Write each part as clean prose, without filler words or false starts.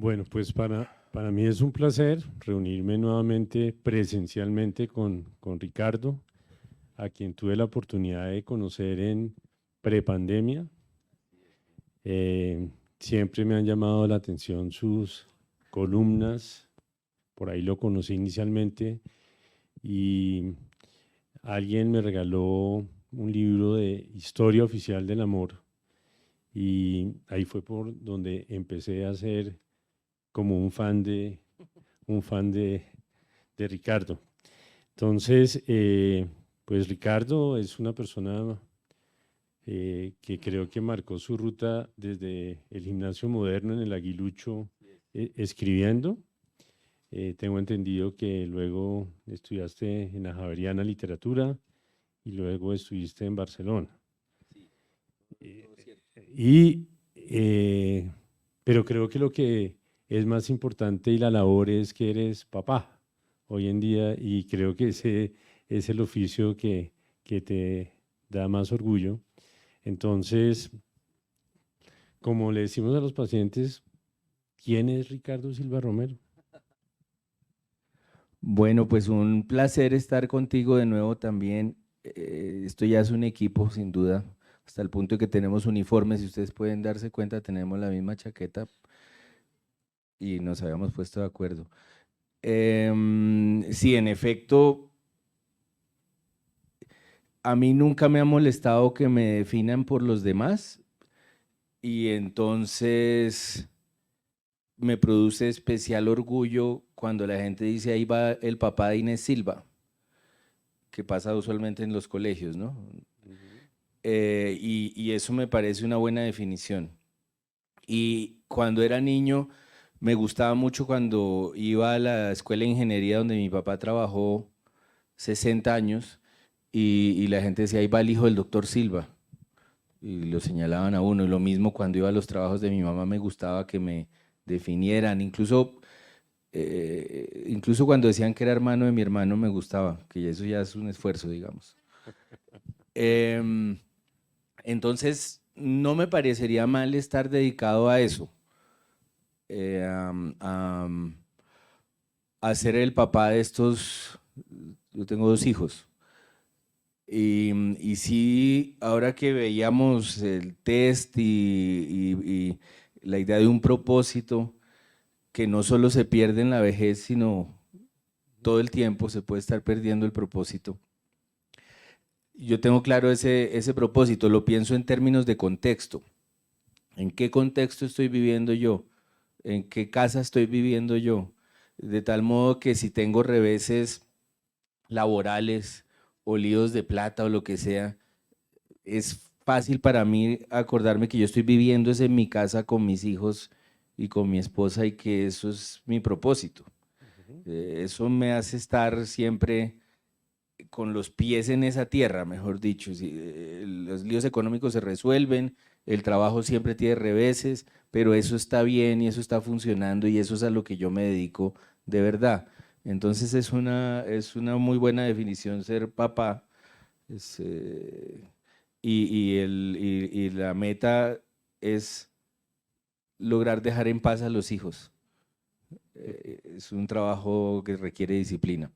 Bueno, pues para mí es un placer reunirme nuevamente presencialmente con Ricardo, a quien tuve la oportunidad de conocer en prepandemia. Eh, Siempre me han llamado la atención sus columnas, por ahí lo conocí inicialmente y alguien me regaló un libro de Historia Oficial del Amor y ahí fue por donde empecé a ser como un fan de Ricardo. Entonces, pues Ricardo es una persona que creo que marcó su ruta desde el gimnasio moderno en el Aguilucho escribiendo. Tengo entendido que luego estudiaste en la Javeriana Literatura y luego estuviste en Barcelona. Eh, y, eh, pero creo que lo que es más importante y la labor es que eres papá hoy en día y creo que ese es el oficio que te da más orgullo. Entonces, como le decimos a los pacientes, ¿quién es Ricardo Silva Romero? Bueno, pues un placer estar contigo de nuevo también. Esto ya es un equipo, sin duda, hasta el punto de que tenemos uniformes. Si ustedes pueden darse cuenta, tenemos la misma chaqueta y nos habíamos puesto de acuerdo. Sí, en efecto, a mí nunca me ha molestado que me definan por los demás y entonces me produce especial orgullo cuando la gente dice ahí va el papá de Inés Silva, que pasa usualmente en los colegios, ¿no? Y eso me parece una buena definición. Y cuando era niño, me gustaba mucho cuando iba a la escuela de ingeniería donde mi papá trabajó 60 años y la gente decía, ahí va el hijo del doctor Silva. Y lo señalaban a uno. Y lo mismo cuando iba a los trabajos de mi mamá, me gustaba que me definieran. Incluso cuando decían que era hermano de mi hermano, me gustaba, que eso ya es un esfuerzo, digamos. Em, Entonces, no me parecería mal estar dedicado a eso, eh, am, am, a ser el papá de estos, yo tengo 2 hijos, y sí, ahora que veíamos el test y la idea de un propósito, que no solo se pierde en la vejez, sino todo el tiempo se puede estar perdiendo el propósito. Yo tengo claro ese propósito, lo pienso en términos de contexto. ¿En qué contexto estoy viviendo yo? ¿En qué casa estoy viviendo yo? De tal modo que si tengo reveses laborales o líos de plata o lo que sea, es fácil para mí acordarme que yo estoy viviendo es en mi casa con mis hijos y con mi esposa y que eso es mi propósito. Eso me hace estar siempre con los pies en esa tierra, mejor dicho. Si, los líos económicos se resuelven, el trabajo siempre tiene reveses, pero eso está bien y eso está funcionando y eso es a lo que yo me dedico de verdad. Entonces es una muy buena definición ser papá. Es, y la meta es lograr dejar en paz a los hijos. Es un trabajo que requiere disciplina.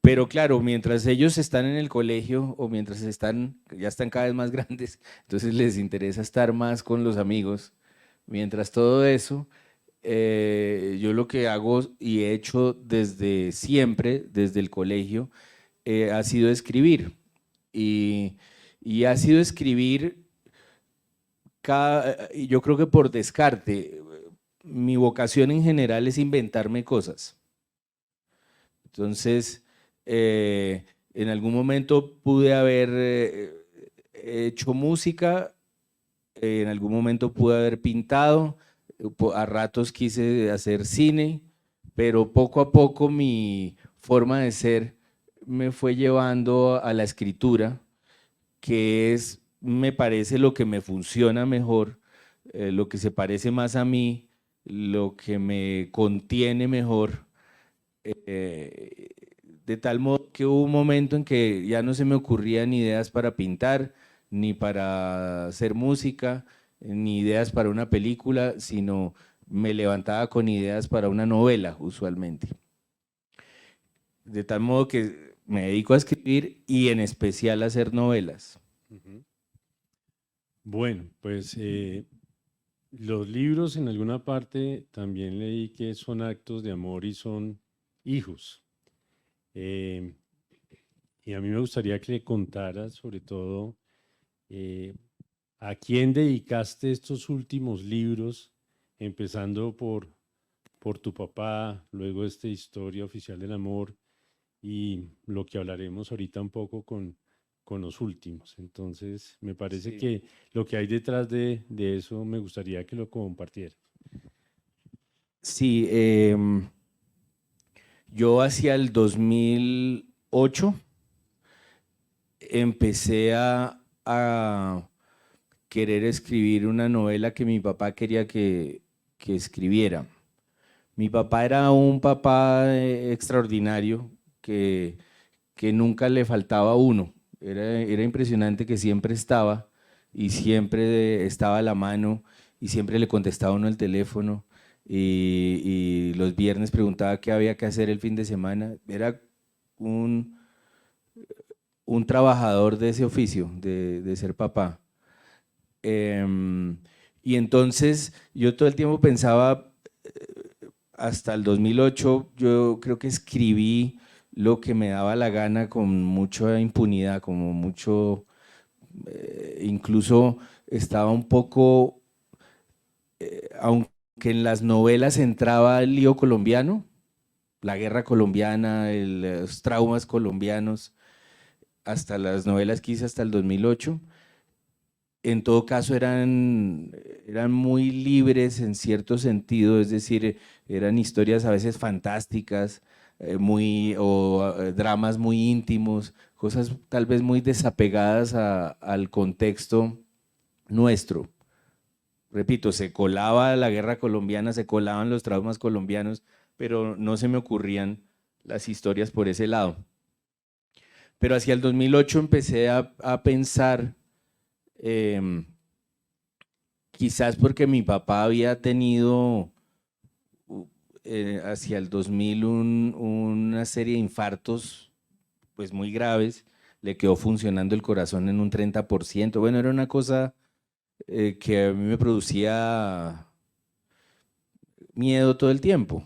Pero claro, mientras ellos están en el colegio o mientras ya están cada vez más grandes, entonces les interesa estar más con los amigos. Mientras todo eso, yo lo que hago y he hecho desde siempre, desde el colegio, ha sido escribir. Y, y ha sido escribir, yo creo que por descarte, mi vocación en general es inventarme cosas. Entonces, en algún momento pude haber hecho música, en algún momento pude haber pintado, a ratos quise hacer cine, pero poco a poco mi forma de ser me fue llevando a la escritura, que es, me parece, lo que me funciona mejor, lo que se parece más a mí, lo que me contiene mejor. De tal modo que hubo un momento en que ya no se me ocurrían ideas para pintar, ni para hacer música, ni ideas para una película, sino me levantaba con ideas para una novela, usualmente. De tal modo que me dedico a escribir y en especial a hacer novelas. Bueno, pues los libros en alguna parte también leí que son actos de amor y son hijos. Y a mí me gustaría que le contaras sobre todo a quién dedicaste estos últimos libros, empezando por tu papá, luego esta historia oficial del amor y lo que hablaremos ahorita un poco con los últimos. Entonces, me parece Sí. que lo que hay detrás de eso me gustaría que lo compartieras. Sí, yo hacia el 2008 empecé a querer escribir una novela que mi papá quería que escribiera. Mi papá era un papá extraordinario que nunca le faltaba a uno. Era impresionante que siempre estaba y siempre estaba a la mano y siempre le contestaba a uno el teléfono y los viernes preguntaba qué había que hacer el fin de semana. Era un trabajador de ese oficio, de ser papá. Y entonces yo todo el tiempo pensaba, hasta el 2008 yo creo que escribí lo que me daba la gana con mucha impunidad, como mucho, incluso estaba un poco, aunque en las novelas entraba el lío colombiano, la guerra colombiana, los traumas colombianos, hasta las novelas que hice hasta el 2008, en todo caso eran muy libres en cierto sentido, es decir, eran historias a veces fantásticas, dramas muy íntimos, cosas tal vez muy desapegadas al contexto nuestro. Repito, se colaba la guerra colombiana, se colaban los traumas colombianos, pero no se me ocurrían las historias por ese lado. Pero hacia el 2008 empecé a pensar, quizás porque mi papá había tenido hacia el 2000 una serie de infartos pues muy graves, le quedó funcionando el corazón en un 30%. Bueno, era una cosa que a mí me producía miedo todo el tiempo.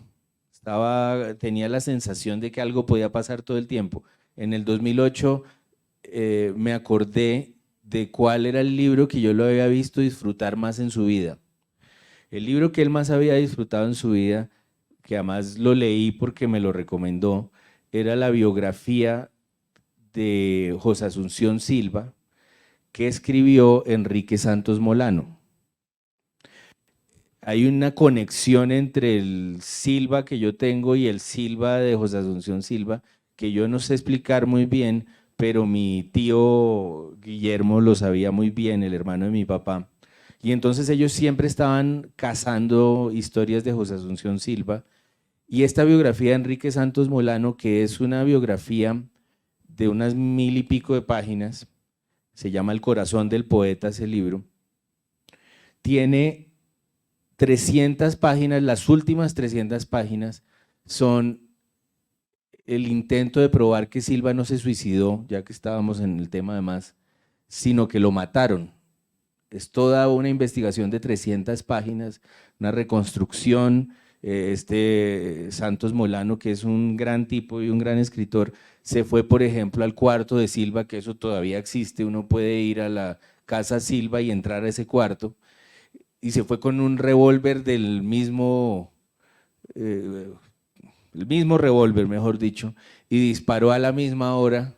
Tenía la sensación de que algo podía pasar todo el tiempo. En el 2008 me acordé de cuál era el libro que yo lo había visto disfrutar más en su vida. El libro que él más había disfrutado en su vida, que además lo leí porque me lo recomendó, era la biografía de José Asunción Silva, que escribió Enrique Santos Molano. Hay una conexión entre el Silva que yo tengo y el Silva de José Asunción Silva, que yo no sé explicar muy bien, pero mi tío Guillermo lo sabía muy bien, el hermano de mi papá. Y entonces ellos siempre estaban cazando historias de José Asunción Silva. Y esta biografía de Enrique Santos Molano, que es una biografía de unas 1000 y pico de páginas, se llama El corazón del poeta, ese libro, tiene 300 páginas, las últimas 300 páginas son el intento de probar que Silva no se suicidó, ya que estábamos en el tema además, sino que lo mataron. Es toda una investigación de 300 páginas, una reconstrucción. Santos Molano, que es un gran tipo y un gran escritor, se fue, por ejemplo, al cuarto de Silva, que eso todavía existe, uno puede ir a la casa Silva y entrar a ese cuarto, y se fue con un revólver del mismo, el mismo revólver, mejor dicho, y disparó a la misma hora.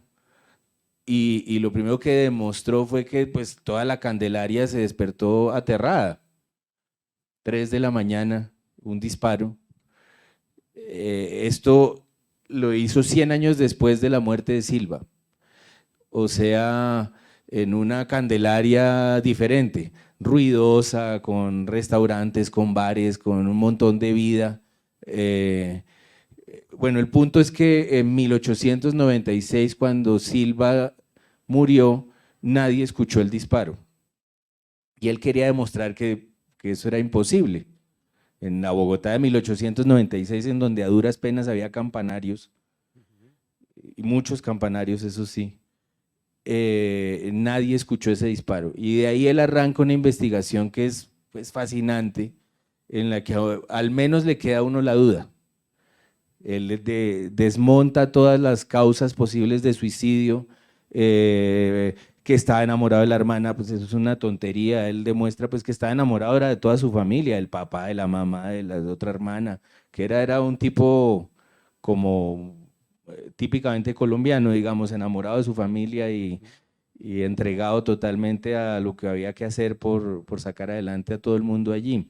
Y lo primero que demostró fue que pues, toda la Candelaria se despertó aterrada. 3 de la mañana, un disparo. Esto lo hizo 100 años después de la muerte de Silva. O sea, en una Candelaria diferente, ruidosa, con restaurantes, con bares, con un montón de vida. Bueno, el punto es que en 1896, cuando Silva murió, nadie escuchó el disparo. Y él quería demostrar que eso era imposible. en la Bogotá de 1896, en donde a duras penas había campanarios, y muchos campanarios, eso sí. Nadie escuchó ese disparo. Y de ahí él arranca una investigación que es pues, fascinante, en la que al menos le queda a uno la duda. Él desmonta todas las causas posibles de suicidio, que estaba enamorado de la hermana, pues eso es una tontería. Él demuestra pues que estaba enamorado era de toda su familia, del papá, de la mamá, de la otra hermana, que era un tipo como típicamente colombiano, digamos, enamorado de su familia y entregado totalmente a lo que había que hacer por sacar adelante a todo el mundo allí.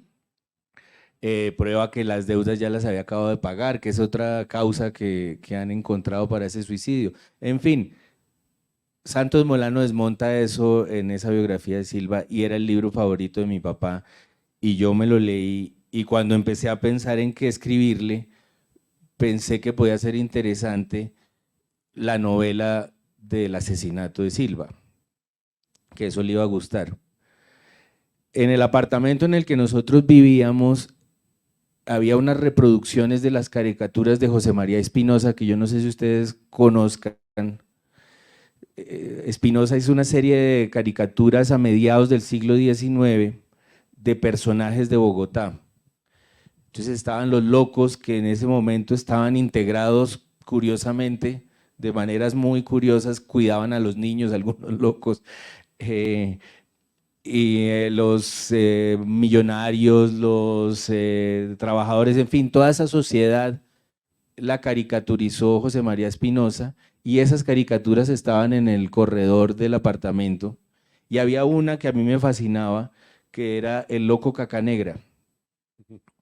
Prueba que las deudas ya las había acabado de pagar, que es otra causa que han encontrado para ese suicidio. En fin, Santos Molano desmonta eso en esa biografía de Silva y era el libro favorito de mi papá y yo me lo leí y cuando empecé a pensar en qué escribirle, pensé que podía ser interesante la novela del asesinato de Silva, que eso le iba a gustar. En el apartamento en el que nosotros vivíamos había unas reproducciones de las caricaturas de José María Espinosa, que yo no sé si ustedes conozcan. Espinosa hizo una serie de caricaturas a mediados del siglo XIX de personajes de Bogotá. Entonces estaban los locos que en ese momento estaban integrados curiosamente, de maneras muy curiosas, cuidaban a los niños, algunos locos, y los millonarios, los trabajadores, en fin, toda esa sociedad la caricaturizó José María Espinosa y esas caricaturas estaban en el corredor del apartamento y había una que a mí me fascinaba, que era el loco Cacanegra,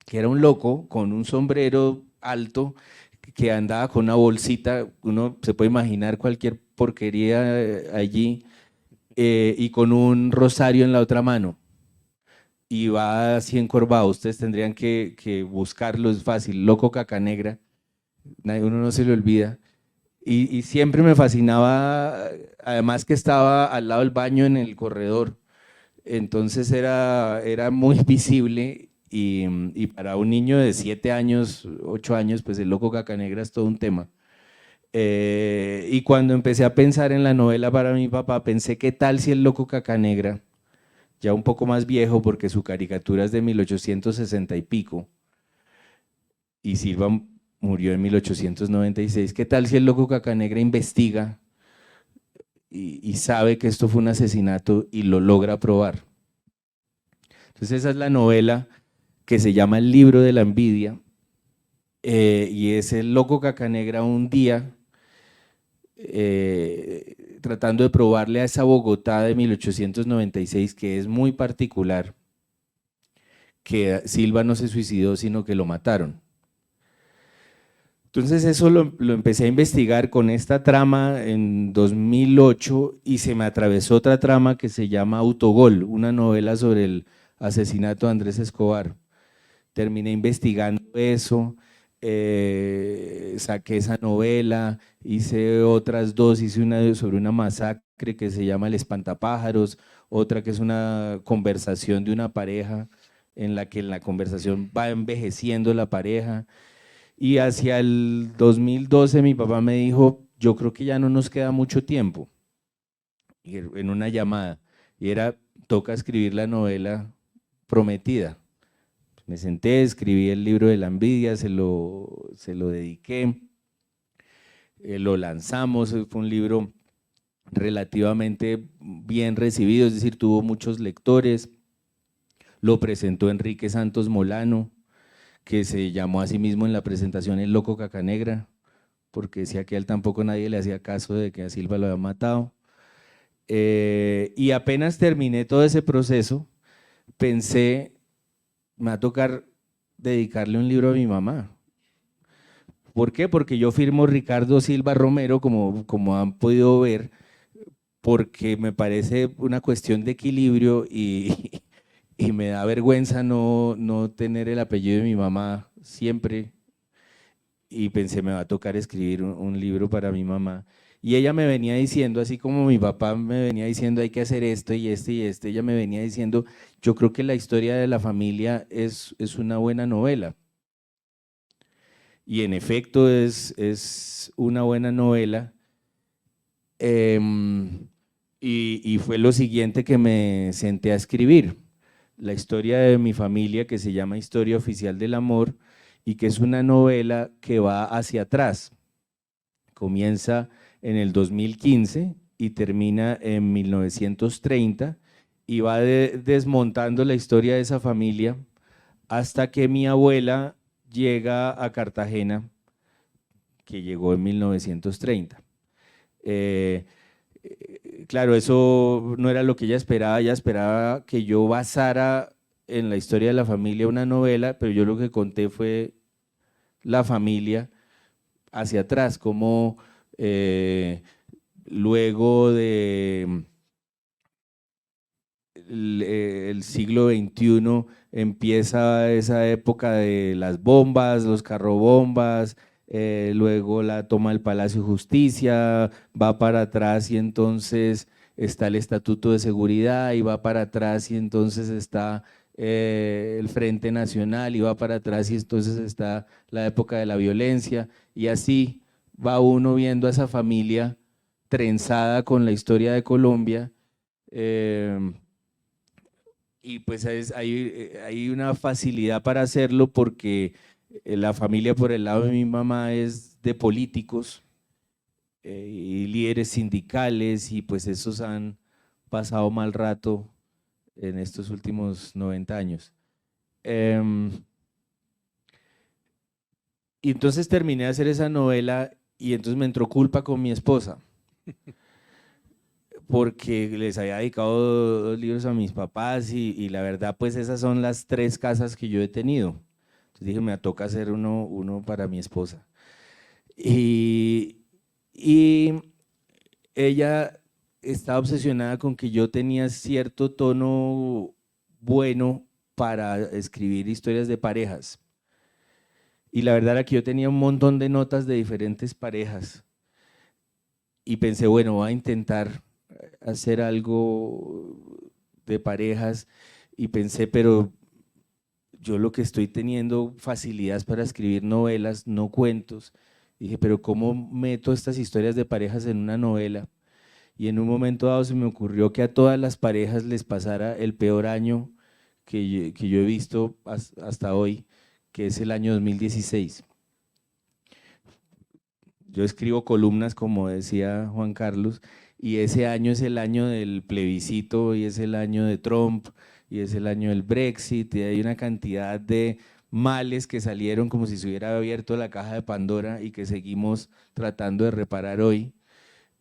que era un loco con un sombrero alto que andaba con una bolsita, uno se puede imaginar cualquier porquería allí, y con un rosario en la otra mano. Y va así encorvado, ustedes tendrían que buscarlo, es fácil, loco Cacanegra, uno no se le olvida. Y siempre me fascinaba, además que estaba al lado del baño en el corredor, entonces era muy visible y para un niño de 7 años, 8 años, pues el loco Cacanegra es todo un tema. Y cuando empecé a pensar en la novela para mi papá, pensé, ¿qué tal si el loco Cacanegra, ya un poco más viejo porque su caricatura es de 1860 y pico, y Silva murió en 1896, ¿qué tal si el loco Cacanegra investiga y sabe que esto fue un asesinato y lo logra probar? Entonces esa es la novela que se llama El libro de la envidia, y es el loco Cacanegra un día tratando de probarle a esa Bogotá de 1896, que es muy particular, que Silva no se suicidó, sino que lo mataron. Entonces eso lo empecé a investigar con esta trama en 2008 y se me atravesó otra trama que se llama Autogol, una novela sobre el asesinato de Andrés Escobar. Terminé investigando eso, saqué esa novela, hice otras dos, hice una sobre una masacre que se llama El Espantapájaros, otra que es una conversación de una pareja en la que en la conversación va envejeciendo la pareja. Y hacia el 2012 mi papá me dijo, yo creo que ya no nos queda mucho tiempo, en una llamada, y era, toca escribir la novela prometida. Me senté, escribí el libro de la envidia, se lo dediqué, lo lanzamos, fue un libro relativamente bien recibido, es decir, tuvo muchos lectores, lo presentó Enrique Santos Molano, que se llamó a sí mismo en la presentación el loco Cacanegra, porque decía que a él tampoco nadie le hacía caso de que a Silva lo había matado. Y apenas terminé todo ese proceso, pensé, me va a tocar dedicarle un libro a mi mamá. ¿Por qué? Porque yo firmo Ricardo Silva Romero, como han podido ver, porque me parece una cuestión de equilibrio y me da vergüenza no tener el apellido de mi mamá siempre, y pensé, me va a tocar escribir un libro para mi mamá. Y ella me venía diciendo, así como mi papá me venía diciendo hay que hacer esto y este y este, ella me venía diciendo, yo creo que la historia de la familia es una buena novela. Y en efecto es una buena novela. Y fue lo siguiente que me senté a escribir, la historia de mi familia, que se llama Historia Oficial del Amor, y que es una novela que va hacia atrás. Comienza en el 2015 y termina en 1930 y va desmontando la historia de esa familia hasta que mi abuela llega a Cartagena, que llegó en 1930. Claro, eso no era lo que ella esperaba que yo basara en la historia de la familia una novela, pero yo lo que conté fue la familia hacia atrás, como luego de el siglo XXI empieza esa época de las bombas, los carrobombas, luego la toma del Palacio de Justicia, va para atrás y entonces está el Estatuto de Seguridad y va para atrás y entonces está el Frente Nacional y va para atrás y entonces está la época de la violencia y así va uno viendo a esa familia trenzada con la historia de Colombia. Y pues hay una facilidad para hacerlo porque la familia por el lado de mi mamá es de políticos y líderes sindicales y pues esos han pasado mal rato en estos últimos 90 años. Y entonces terminé de hacer esa novela y entonces me entró culpa con mi esposa porque les había dedicado 2 libros a mis papás y la verdad pues esas son las 3 casas que yo he tenido. Entonces dije, me toca hacer uno para mi esposa. Y ella estaba obsesionada con que yo tenía cierto tono bueno para escribir historias de parejas. Y la verdad era que yo tenía un montón de notas de diferentes parejas. Y pensé, bueno, voy a intentar hacer algo de parejas. Y pensé, pero yo lo que estoy teniendo facilidades para escribir novelas, no cuentos. Dije, pero ¿cómo meto estas historias de parejas en una novela? Y en un momento dado se me ocurrió que a todas las parejas les pasara el peor año que yo he visto hasta hoy, que es el año 2016. Yo escribo columnas, como decía Juan Carlos, y ese año es el año del plebiscito y es el año de Trump y es el año del Brexit y hay una cantidad de males que salieron como si se hubiera abierto la caja de Pandora y que seguimos tratando de reparar hoy.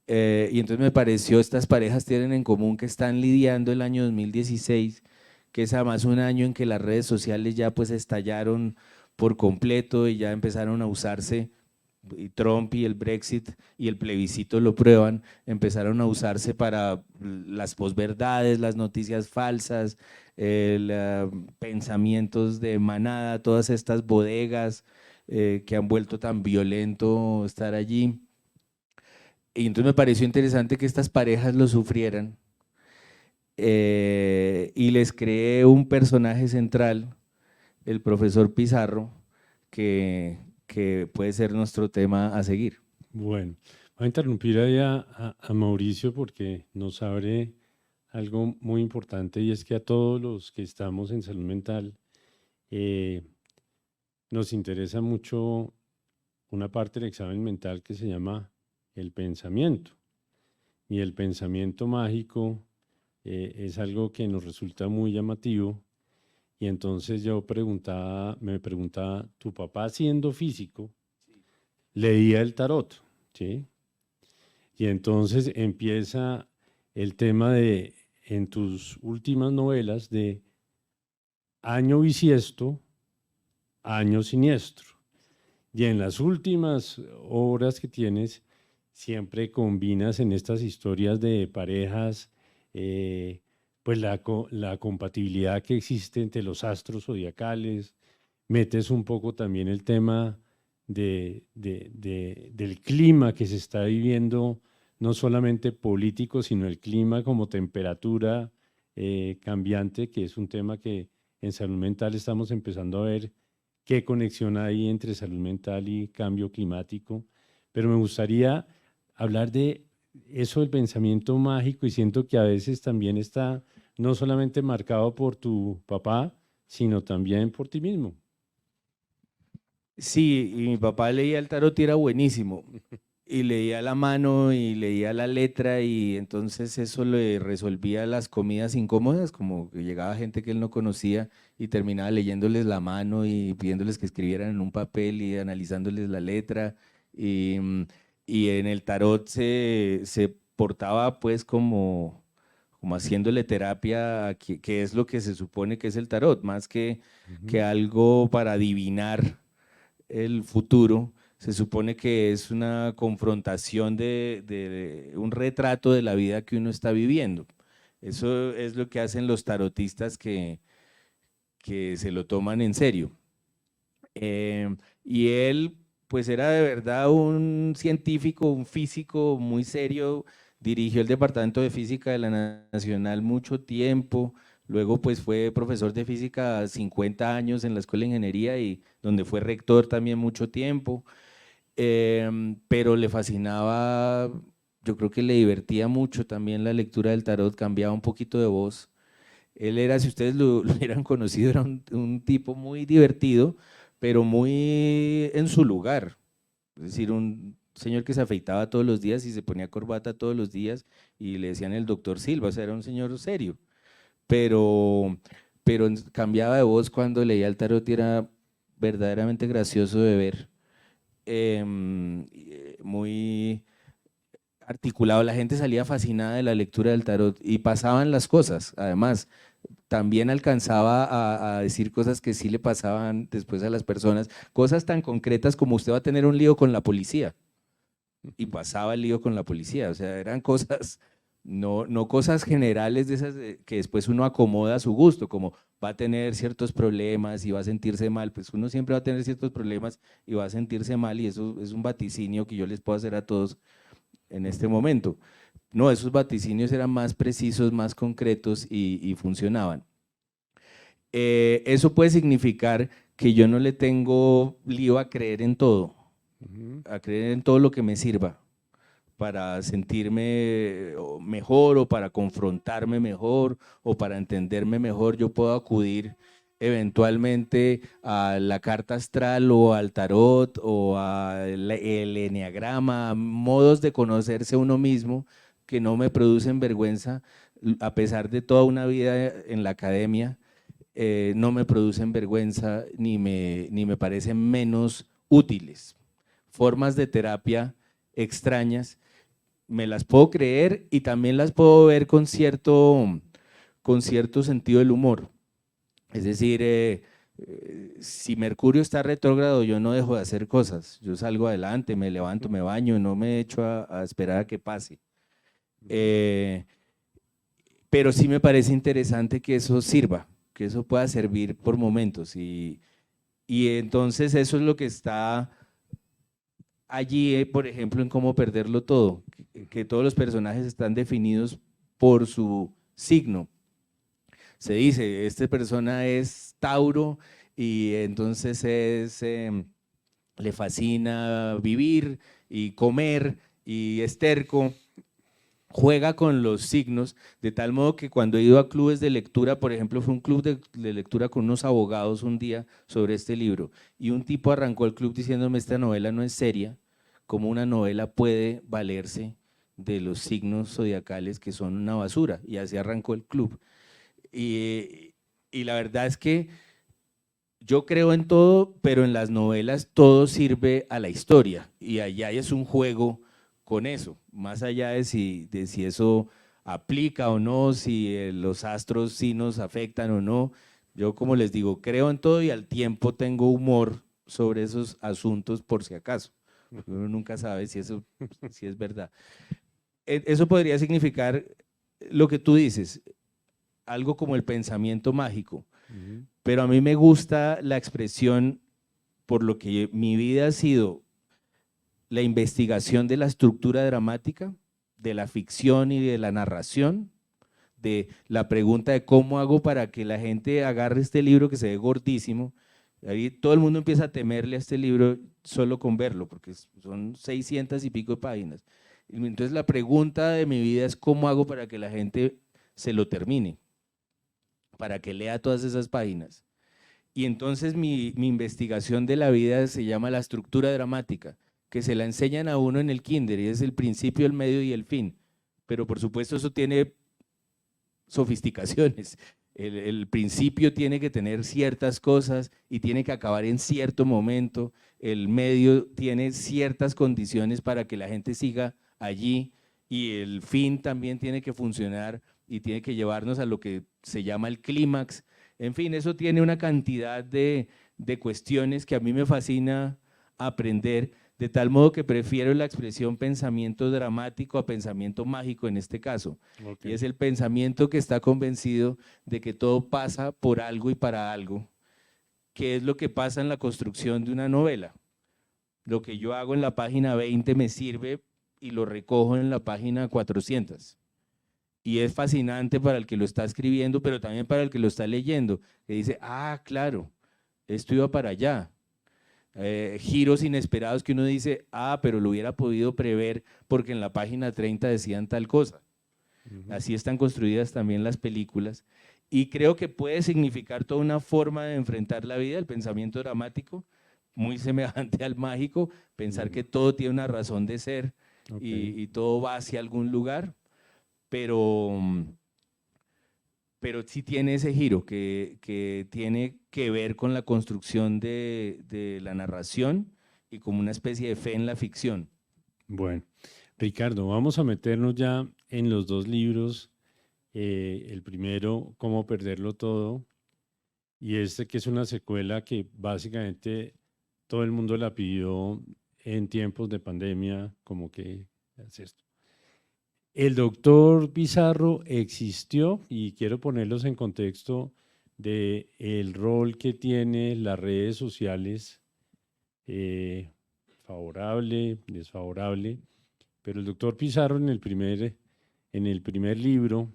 Y entonces me pareció, estas parejas tienen en común que están lidiando el año 2016, que es además un año en que las redes sociales ya pues estallaron por completo y ya empezaron a usarse, y Trump y el Brexit y el plebiscito lo prueban, empezaron a usarse para las posverdades, las noticias falsas, pensamientos de manada, todas estas bodegas que han vuelto tan violento estar allí. Y entonces me pareció interesante que estas parejas lo sufrieran y les creé un personaje central, el profesor Pizarro, que puede ser nuestro tema a seguir. Bueno, voy a interrumpir ahí a Mauricio porque nos abre algo muy importante y es que a todos los que estamos en salud mental nos interesa mucho una parte del examen mental que se llama el pensamiento. Y el pensamiento mágico es algo que nos resulta muy llamativo. Y entonces me preguntaba, ¿tu papá siendo físico leía el tarot? ¿Sí? Y entonces empieza el tema de, en tus últimas novelas, de año bisiesto, año siniestro. Y en las últimas obras que tienes, siempre combinas en estas historias de parejas, pues la compatibilidad que existe entre los astros zodiacales, metes un poco también el tema del clima que se está viviendo no solamente político, sino el clima como temperatura cambiante, que es un tema que en salud mental estamos empezando a ver qué conexión hay entre salud mental y cambio climático. Pero me gustaría hablar de eso del pensamiento mágico y siento que a veces también está no solamente marcado por tu papá, sino también por ti mismo. Sí, y mi papá leía el tarot y era buenísimo. Y leía la mano y leía la letra y entonces eso le resolvía las comidas incómodas, como que llegaba gente que él no conocía y terminaba leyéndoles la mano y pidiéndoles que escribieran en un papel y analizándoles la letra. Y, y en el tarot se portaba pues como haciéndole terapia, que es lo que se supone que es el tarot, más que algo para adivinar el futuro. Se supone que es una confrontación de un retrato de la vida que uno está viviendo. Eso es lo que hacen los tarotistas que se lo toman en serio. Y él, pues era de verdad un científico, un físico muy serio, dirigió el departamento de física de la Nacional mucho tiempo, luego pues fue profesor de física 50 años en la Escuela de Ingeniería y donde fue rector también mucho tiempo. Pero le fascinaba, yo creo que le divertía mucho también la lectura del tarot, cambiaba un poquito de voz. Él era, si ustedes lo hubieran conocido, era un tipo muy divertido, pero muy en su lugar. Es decir, un señor que se afeitaba todos los días y se ponía corbata todos los días y le decían el doctor Silva, o sea, era un señor serio. Pero, pero cambiaba de voz cuando leía el tarot y era verdaderamente gracioso de ver. Muy articulado, la gente salía fascinada de la lectura del tarot y pasaban las cosas, además, también alcanzaba a decir cosas que sí le pasaban después a las personas, cosas tan concretas como usted va a tener un lío con la policía, y pasaba el lío con la policía, o sea, eran cosas, no cosas generales de esas que después uno acomoda a su gusto, como va a tener ciertos problemas y va a sentirse mal, pues uno siempre va a tener ciertos problemas y va a sentirse mal y eso es un vaticinio que yo les puedo hacer a todos en este momento. No, esos vaticinios eran más precisos, más concretos y funcionaban. Eso puede significar que yo no le tengo lío a creer en todo, a creer en todo lo que me sirva para sentirme mejor o para confrontarme mejor o para entenderme mejor. Yo puedo acudir eventualmente a la carta astral o al tarot o al eneagrama, modos de conocerse a uno mismo que no me producen vergüenza, a pesar de toda una vida en la academia, no me producen vergüenza ni me parecen menos útiles. Formas de terapia extrañas, me las puedo creer y también las puedo ver con cierto sentido del humor. Es decir, si Mercurio está retrógrado, yo no dejo de hacer cosas, yo salgo adelante, me levanto, me baño, no me echo a esperar a que pase. Pero sí me parece interesante que eso sirva, que eso pueda servir por momentos y entonces eso es lo que está allí, por ejemplo, en Cómo perderlo todo, que todos los personajes están definidos por su signo. Se dice, esta persona es Tauro y entonces le fascina vivir y comer y es terco. Juega con los signos, de tal modo que cuando he ido a clubes de lectura, por ejemplo, fue un club de lectura con unos abogados un día sobre este libro, y un tipo arrancó el club diciéndome, esta novela no es seria, como una novela puede valerse de los signos zodiacales que son una basura, y así arrancó el club. Y la verdad es que yo creo en todo, pero en las novelas todo sirve a la historia, y allá es un juego con eso, más allá de si eso aplica o no, si los astros sí nos afectan o no. Yo, como les digo, creo en todo y al tiempo tengo humor sobre esos asuntos por si acaso. Uno nunca sabe si eso si es verdad. Eso podría significar lo que tú dices, algo como el pensamiento mágico, pero a mí me gusta la expresión, por lo que mi vida ha sido la investigación de la estructura dramática, de la ficción y de la narración, de la pregunta de cómo hago para que la gente agarre este libro que se ve gordísimo. Ahí todo el mundo empieza a temerle a este libro solo con verlo, porque son 600 y pico de páginas. Entonces la pregunta de mi vida es cómo hago para que la gente se lo termine, para que lea todas esas páginas. Y entonces mi investigación de la vida se llama la estructura dramática, que se la enseñan a uno en el kinder, y es el principio, el medio y el fin. Pero por supuesto eso tiene sofisticaciones. El principio tiene que tener ciertas cosas y tiene que acabar en cierto momento. El medio tiene ciertas condiciones para que la gente siga allí, y el fin también tiene que funcionar y tiene que llevarnos a lo que se llama el clímax. En fin, eso tiene una cantidad de cuestiones que a mí me fascina aprender, de tal modo que prefiero la expresión pensamiento dramático a pensamiento mágico en este caso. Okay. Y es el pensamiento que está convencido de que todo pasa por algo y para algo, que es lo que pasa en la construcción de una novela. Lo que yo hago en la página 20 me sirve y lo recojo en la página 400. Y es fascinante para el que lo está escribiendo, pero también para el que lo está leyendo, que dice, ah, claro, esto iba para allá. Giros inesperados que uno dice, ah, pero lo hubiera podido prever porque en la página 30 decían tal cosa. Así están construidas también las películas, y creo que puede significar toda una forma de enfrentar la vida, el pensamiento dramático, muy semejante al mágico, pensar que todo tiene una razón de ser y todo va hacia algún lugar, pero sí tiene ese giro que tiene que ver con la construcción de la narración y como una especie de fe en la ficción. Bueno, Ricardo, vamos a meternos ya en los dos libros. El primero, Cómo perderlo todo, y este que es una secuela que básicamente todo el mundo la pidió en tiempos de pandemia, como que es esto. El doctor Pizarro existió, y quiero ponerlos en contexto de el rol que tiene las redes sociales, favorable, desfavorable, pero el doctor Pizarro en el primer libro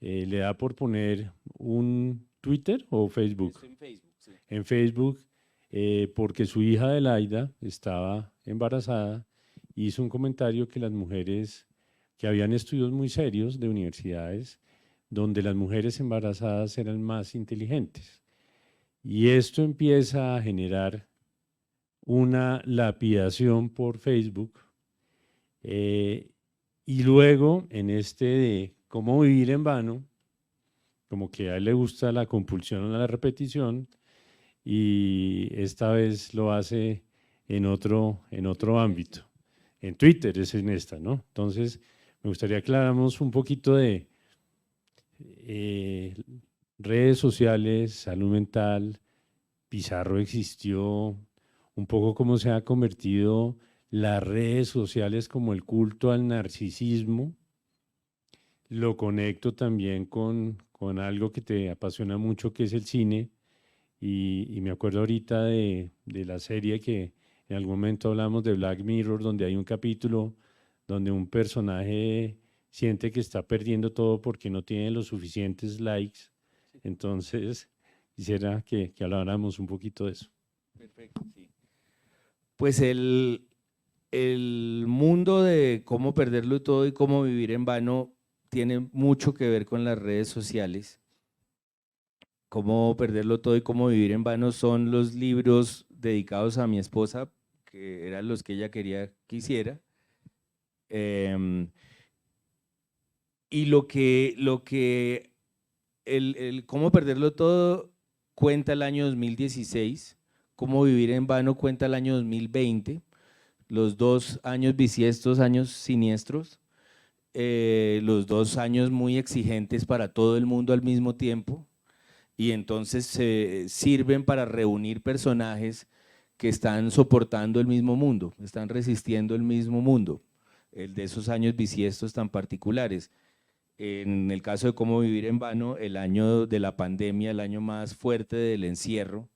le da por poner un Twitter o Facebook. En Facebook, sí. En Facebook, porque su hija Adelaida estaba embarazada, hizo un comentario que las mujeres, que habían estudios muy serios de universidades, donde las mujeres embarazadas eran más inteligentes. Y esto empieza a generar una lapidación por Facebook, y luego en este de cómo vivir en vano, como que a él le gusta la compulsión a la repetición, y esta vez lo hace en otro ámbito. En Twitter es en esta, ¿no? Entonces, me gustaría aclararnos un poquito de redes sociales, salud mental. Pizarro existió, un poco cómo se ha convertido las redes sociales como el culto al narcisismo. Lo conecto también con algo que te apasiona mucho, que es el cine, y me acuerdo ahorita de la serie que en algún momento hablamos de Black Mirror, donde hay un capítulo donde un personaje siente que está perdiendo todo porque no tiene los suficientes likes. Entonces, quisiera que habláramos un poquito de eso. Perfecto, sí. Pues el mundo de cómo perderlo todo y cómo vivir en vano tiene mucho que ver con las redes sociales. Cómo perderlo todo y cómo vivir en vano son los libros dedicados a mi esposa, que eran los que ella quería que hiciera. Y cómo perderlo todo cuenta el año 2016, cómo vivir en vano cuenta el año 2020, los 2 años bisiestos, años siniestros, los 2 años muy exigentes para todo el mundo al mismo tiempo, y entonces sirven para reunir personajes que están soportando el mismo mundo, están resistiendo el mismo mundo, el de esos años bisiestos tan particulares. En el caso de cómo vivir en vano, el año de la pandemia, el año más fuerte del encierro,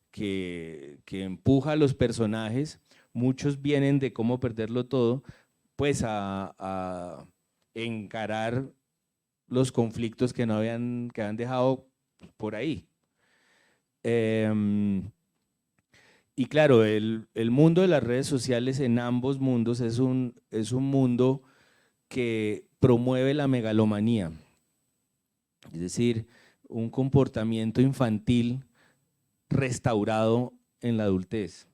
que empuja a los personajes, muchos vienen de cómo perderlo todo, pues a encarar los conflictos que han dejado por ahí. Y claro, el mundo de las redes sociales en ambos mundos es un mundo que promueve la megalomanía, es decir, un comportamiento infantil restaurado en la adultez.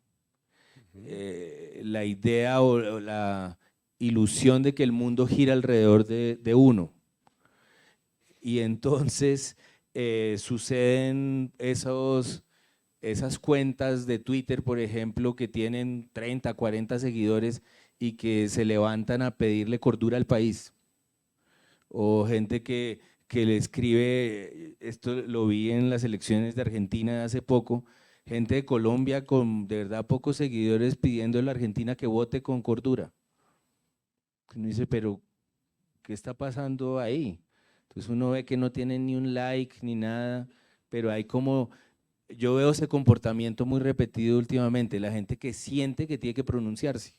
La idea o la ilusión de que el mundo gira alrededor de uno. Y entonces suceden esas cuentas de Twitter, por ejemplo, que tienen 30, 40 seguidores y que se levantan a pedirle cordura al país. O gente que le escribe, esto lo vi en las elecciones de Argentina hace poco, gente de Colombia con de verdad pocos seguidores pidiendo a la Argentina que vote con cordura. Uno dice, pero ¿qué está pasando ahí? Entonces uno ve que no tienen ni un like ni nada, pero hay como, yo veo ese comportamiento muy repetido últimamente, la gente que siente que tiene que pronunciarse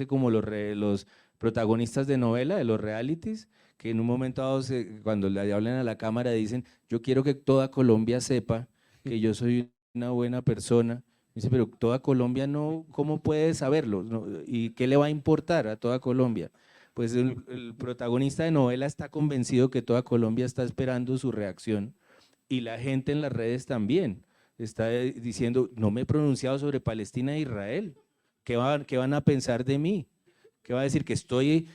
como los protagonistas de novela, de los realities, que en un momento dado, cuando le hablan a la cámara, dicen, yo quiero que toda Colombia sepa que yo soy una buena persona. Dice, pero toda Colombia no, ¿cómo puede saberlo? No, ¿y qué le va a importar a toda Colombia? Pues el protagonista de novela está convencido que toda Colombia está esperando su reacción y la gente en las redes también está diciendo, no me he pronunciado sobre Palestina e Israel. ¿Qué van a pensar de mí? ¿Qué va a decir? Que estoy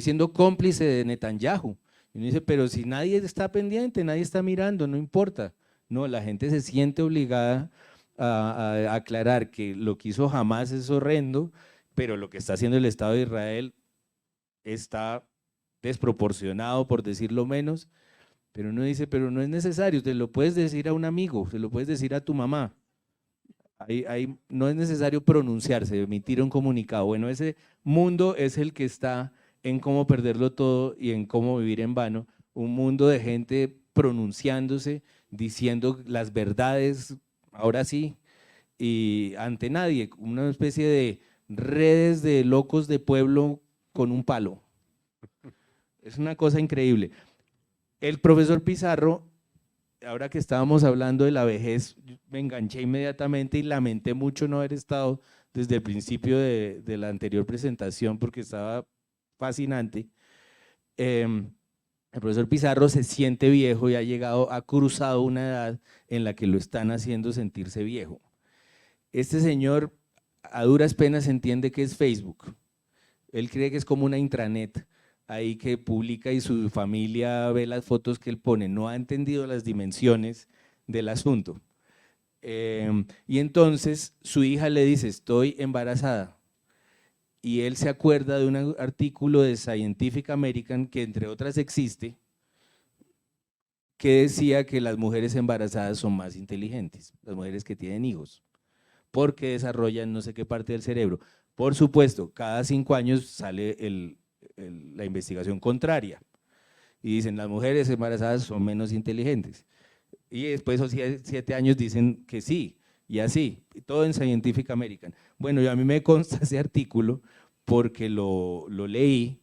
siendo cómplice de Netanyahu. Y uno dice, pero si nadie está pendiente, nadie está mirando, no importa. No, la gente se siente obligada a aclarar que lo que hizo Hamás es horrendo, pero lo que está haciendo el Estado de Israel está desproporcionado, por decirlo menos. Pero uno dice, pero no es necesario, te lo puedes decir a un amigo, te lo puedes decir a tu mamá. No es necesario pronunciarse, emitir un comunicado. Bueno, ese mundo es el que está en cómo perderlo todo y en cómo vivir en vano. Un mundo de gente pronunciándose, diciendo las verdades, ahora sí, y ante nadie, una especie de redes de locos de pueblo con un palo. Es una cosa increíble. El profesor Pizarro, ahora que estábamos hablando de la vejez, me enganché inmediatamente y lamenté mucho no haber estado desde el principio de la anterior presentación porque estaba fascinante. El profesor Pizarro se siente viejo y ha cruzado una edad en la que lo están haciendo sentirse viejo. Este señor a duras penas entiende que es Facebook. Él cree que es como una intranet ahí que publica y su familia ve las fotos que él pone, no ha entendido las dimensiones del asunto. Y entonces su hija le dice, estoy embarazada. Y él se acuerda de un artículo de Scientific American, que entre otras existe, que decía que las mujeres embarazadas son más inteligentes, las mujeres que tienen hijos, porque desarrollan no sé qué parte del cerebro. Por supuesto, cada 5 años sale la investigación contraria y dicen las mujeres embarazadas son menos inteligentes. Y después esos 7 años dicen que sí, y así, todo en Scientific American. Bueno, yo a mí me consta ese artículo porque lo leí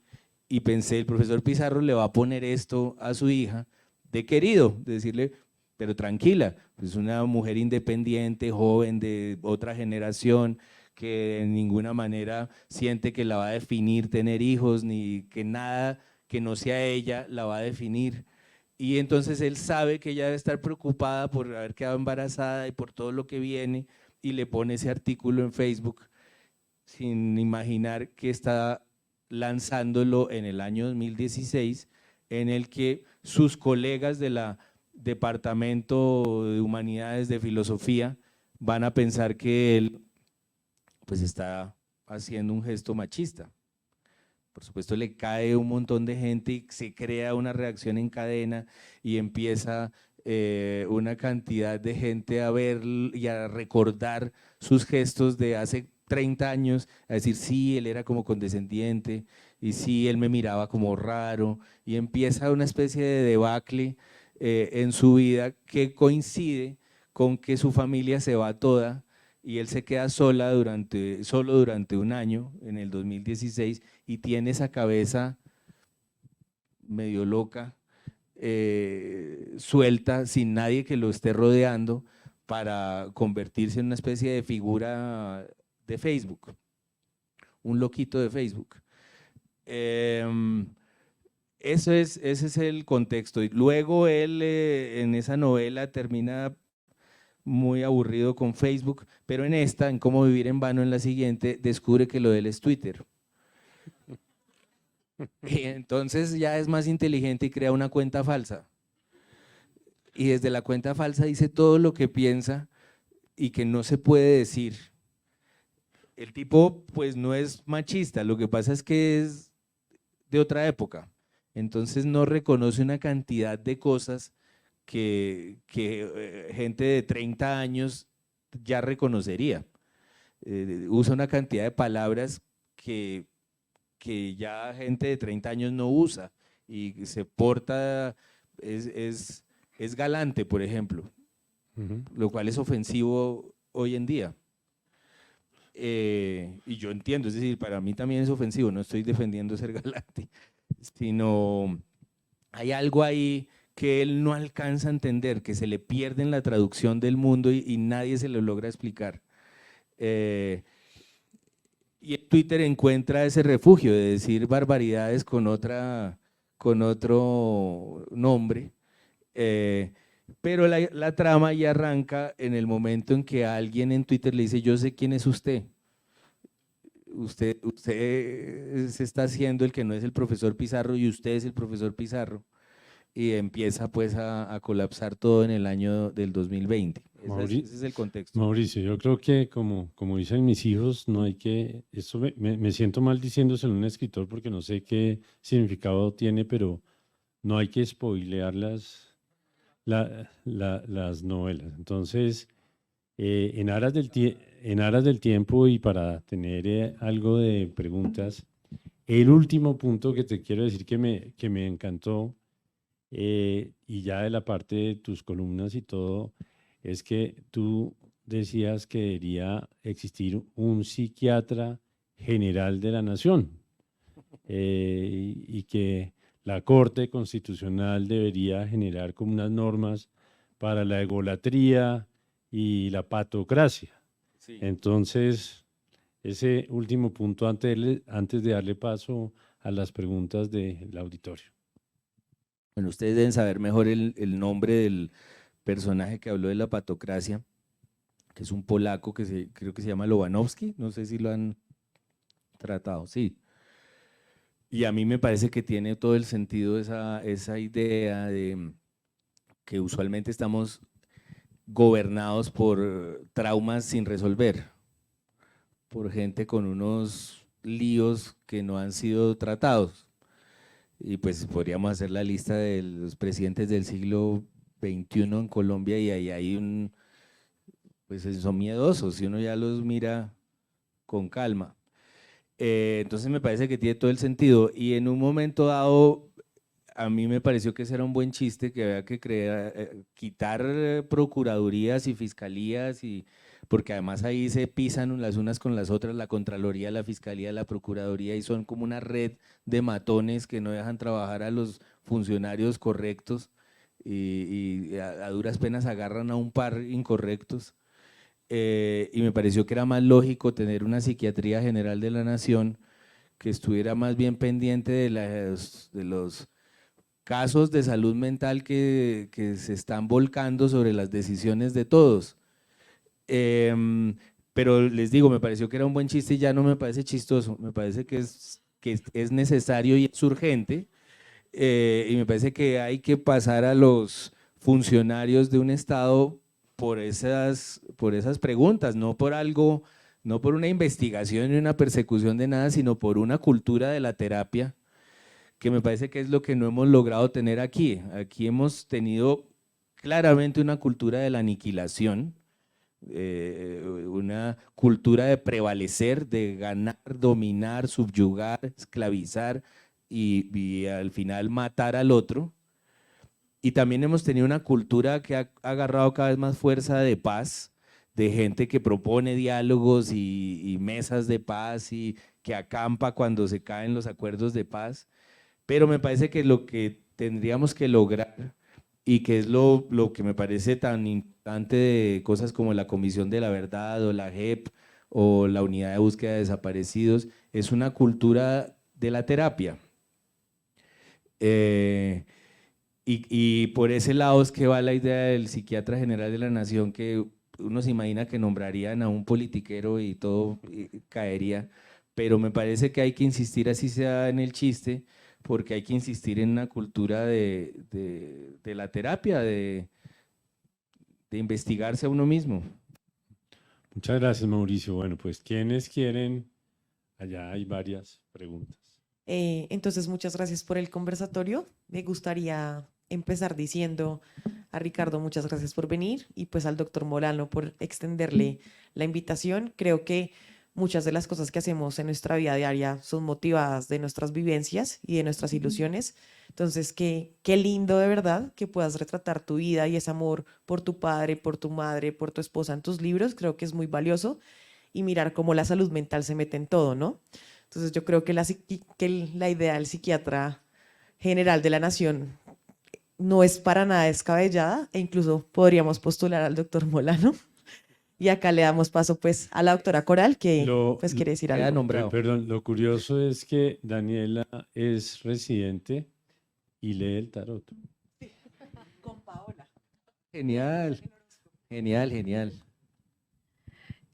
y pensé, el profesor Pizarro le va a poner esto a su hija de querido, de decirle, pero tranquila, es una mujer independiente, joven, de otra generación, que de ninguna manera siente que la va a definir tener hijos, ni que nada que no sea ella la va a definir. Y entonces él sabe que ella debe estar preocupada por haber quedado embarazada y por todo lo que viene, y le pone ese artículo en Facebook sin imaginar que está lanzándolo en el año 2016, en el que sus colegas de la Departamento de Humanidades de Filosofía van a pensar que él pues está haciendo un gesto machista. Por supuesto le cae un montón de gente y se crea una reacción en cadena y empieza una cantidad de gente a ver y a recordar sus gestos de hace 30 años, a decir sí, él era como condescendiente y sí, él me miraba como raro, y empieza una especie de debacle en su vida que coincide con que su familia se va toda y él se queda solo durante un año, en el 2016, y tiene esa cabeza medio loca, suelta, sin nadie que lo esté rodeando, para convertirse en una especie de figura de Facebook, un loquito de Facebook. Ese es el contexto. Y luego él en esa novela termina muy aburrido con Facebook, pero en esta, en Cómo vivir en vano, en la siguiente, descubre que lo de él es Twitter. Y entonces ya es más inteligente y crea una cuenta falsa. Y desde la cuenta falsa dice todo lo que piensa y que no se puede decir. El tipo pues no es machista, lo que pasa es que es de otra época. Entonces no reconoce una cantidad de cosas que gente de 30 años ya reconocería. Usa una cantidad de palabras que ya gente de 30 años no usa y se porta, es galante, por ejemplo, lo cual es ofensivo hoy en día. Y yo entiendo, es decir, para mí también es ofensivo, no estoy defendiendo ser galante, sino hay algo ahí que él no alcanza a entender, que se le pierde en la traducción del mundo y nadie se lo logra explicar. Y en Twitter encuentra ese refugio de decir barbaridades con otro nombre, pero la trama ya arranca en el momento en que alguien en Twitter le dice: yo sé quién es usted. Usted se está haciendo el que no es el profesor Pizarro y usted es el profesor Pizarro. Y empieza pues a colapsar todo en el año del 2020. Ese es el contexto. Mauricio, yo creo que como dicen mis hijos, no hay que, esto me siento mal diciéndoselo a un escritor porque no sé qué significado tiene, pero no hay que spoilear las novelas. Entonces, en aras del tiempo y para tener algo de preguntas, el último punto que te quiero decir que me encantó, y ya de la parte de tus columnas y todo, es que tú decías que debería existir un psiquiatra general de la nación, y que la Corte Constitucional debería generar como unas normas para la egolatría y la patocracia. Sí. Entonces, ese último punto antes de darle paso a las preguntas del auditorio. Bueno, ustedes deben saber mejor el nombre del personaje que habló de la patocracia, que es un polaco que creo que se llama Lobanowski, no sé si lo han tratado, sí. Y a mí me parece que tiene todo el sentido esa idea de que usualmente estamos gobernados por traumas sin resolver, por gente con unos líos que no han sido tratados. Y pues podríamos hacer la lista de los presidentes del siglo XXI en Colombia y ahí hay pues son miedosos si uno ya los mira con calma. Entonces me parece que tiene todo el sentido y en un momento dado a mí me pareció que ese era un buen chiste, que había que quitar procuradurías y fiscalías, porque además ahí se pisan las unas con las otras, la Contraloría, la Fiscalía, la Procuraduría, y son como una red de matones que no dejan trabajar a los funcionarios correctos y a duras penas agarran a un par incorrectos. Y me pareció que era más lógico tener una Psiquiatría General de la Nación que estuviera más bien pendiente de los casos de salud mental que se están volcando sobre las decisiones de todos. Pero les digo, me pareció que era un buen chiste y ya no me parece chistoso, me parece que es necesario y es urgente, y me parece que hay que pasar a los funcionarios de un Estado por esas preguntas, no por algo, no por una investigación ni una persecución de nada, sino por una cultura de la terapia, que me parece que es lo que no hemos logrado tener aquí. Aquí hemos tenido claramente una cultura de la aniquilación, una cultura de prevalecer, de ganar, dominar, subyugar, esclavizar y al final matar al otro. Y también hemos tenido una cultura que ha agarrado cada vez más fuerza de paz, de gente que propone diálogos y mesas de paz y que acampa cuando se caen los acuerdos de paz, pero me parece que lo que tendríamos que lograr y que es lo que me parece tan importante de cosas como la Comisión de la Verdad o la JEP o la Unidad de Búsqueda de Desaparecidos, es una cultura de la terapia. Y por ese lado es que va la idea del psiquiatra general de la Nación, que uno se imagina que nombrarían a un politiquero y todo caería, pero me parece que hay que insistir, así sea en el chiste, porque hay que insistir en una cultura de la terapia, de investigarse a uno mismo. Muchas gracias, Mauricio. Bueno, pues ¿quiénes quieren? Allá hay varias preguntas. Entonces, muchas gracias por el conversatorio. Me gustaría empezar diciendo a Ricardo, muchas gracias por venir, y pues al doctor Molano por extenderle la invitación. Creo que muchas de las cosas que hacemos en nuestra vida diaria son motivadas de nuestras vivencias y de nuestras ilusiones. Entonces, qué lindo de verdad que puedas retratar tu vida y ese amor por tu padre, por tu madre, por tu esposa en tus libros. Creo que es muy valioso, y mirar cómo la salud mental se mete en todo, ¿no? Entonces yo creo que la idea del psiquiatra general de la Nación no es para nada descabellada, e incluso podríamos postular al doctor Molano. Y acá le damos paso pues a la doctora Coral, que pues quiere decir queda algo. nombrado. Perdón, lo curioso es que Daniela es residente y lee el tarot. Con Paola. Genial, genial, genial.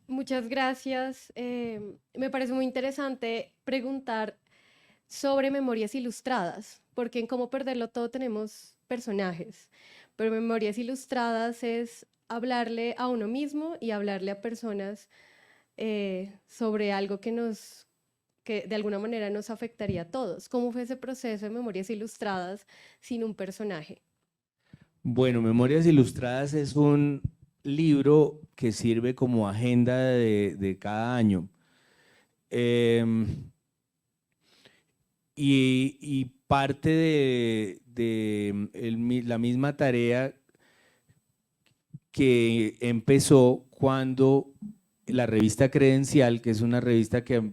Muchas gracias. Me parece muy interesante preguntar sobre Memorias Ilustradas, porque en Cómo Perderlo Todo tenemos personajes, pero Memorias Ilustradas es hablarle a uno mismo y hablarle a personas sobre algo que de alguna manera nos afectaría a todos. ¿Cómo fue ese proceso de Memorias Ilustradas sin un personaje? Bueno, Memorias Ilustradas es un libro que sirve como agenda de cada año. Y parte de la misma tarea que empezó cuando la revista Credencial, que es una revista que